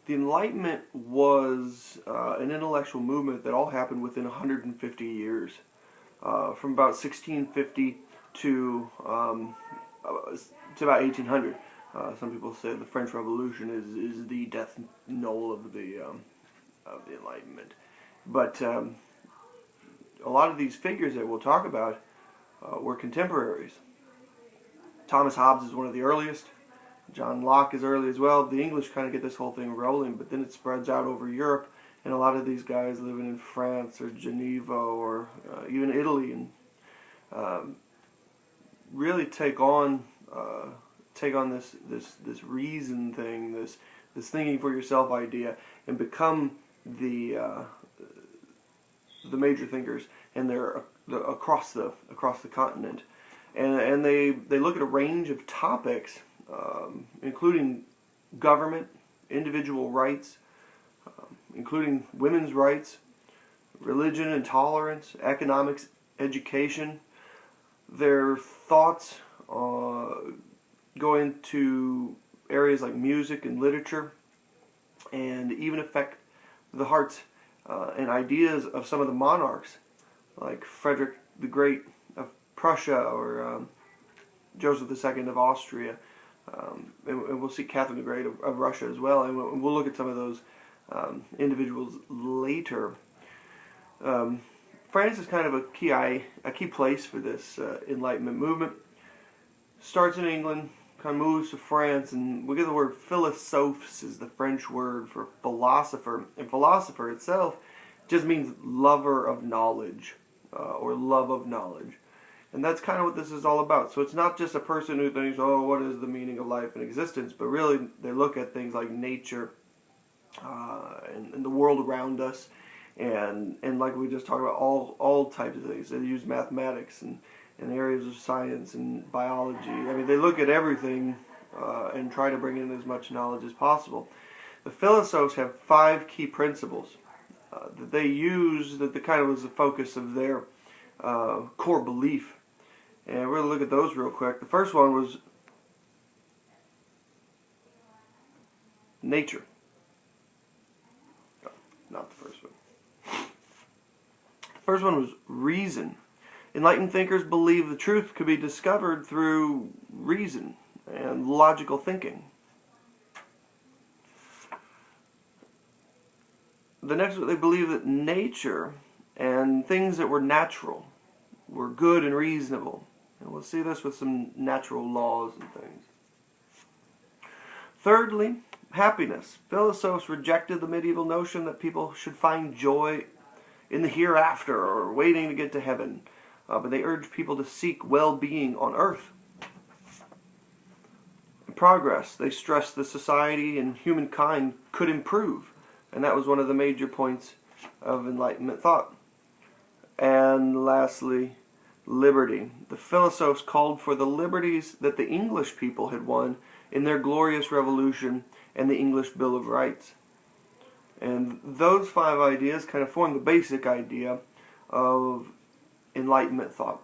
The Enlightenment was an intellectual movement that all happened within 150 years, from about 1650 to about 1800. Some people say the French Revolution is the death knell of the Enlightenment, but a lot of these figures that we'll talk about were contemporaries. Thomas Hobbes is one of the earliest. John Locke is early as well. The English kind of get this whole thing rolling, but then it spreads out over Europe, and a lot of these guys living in France or Geneva or even Italy, and really take on this reason thing, this thinking for yourself idea, and become the major thinkers, and they're across the continent, and they look at a range of topics, including government, individual rights, including women's rights, religion and tolerance, economics, education. Their thoughts go into areas like music and literature, and even affect the hearts and ideas of some of the monarchs, like Frederick the Great of Prussia, or Joseph II of Austria, and we'll see Catherine the Great of Russia as well, and we'll look at some of those individuals later. France is kind of a key place for this Enlightenment movement. Starts in England, kind of moves to France, and we get the word philosophes is the French word for philosopher, and philosopher itself just means lover of knowledge, or love of knowledge. And that's kind of what this is all about. So it's not just a person who thinks, oh, what is the meaning of life and existence, but really they look at things like nature and the world around us, and like we just talked about, all types of things. They use mathematics and areas of science and biology. I mean, they look at everything and try to bring in as much knowledge as possible. The Philosophes have 5 key principles that they use, that kind of was the focus of their core belief. And we're going to look at those real quick. The first one was nature. No, not the first one. The first one was reason. Enlightened thinkers believe the truth could be discovered through reason and logical thinking. The next one, they believe that nature and things that were natural were good and reasonable. And we'll see this with some natural laws and things. Thirdly, happiness. Philosophes rejected the medieval notion that people should find joy in the hereafter or waiting to get to heaven. But they urged people to seek well-being on earth. In progress, they stressed that society and humankind could improve. And that was one of the major points of Enlightenment thought. And lastly, liberty. The Philosophes called for the liberties that the English people had won in their glorious revolution and the English Bill of Rights. And those 5 ideas kind of form the basic idea of Enlightenment thought.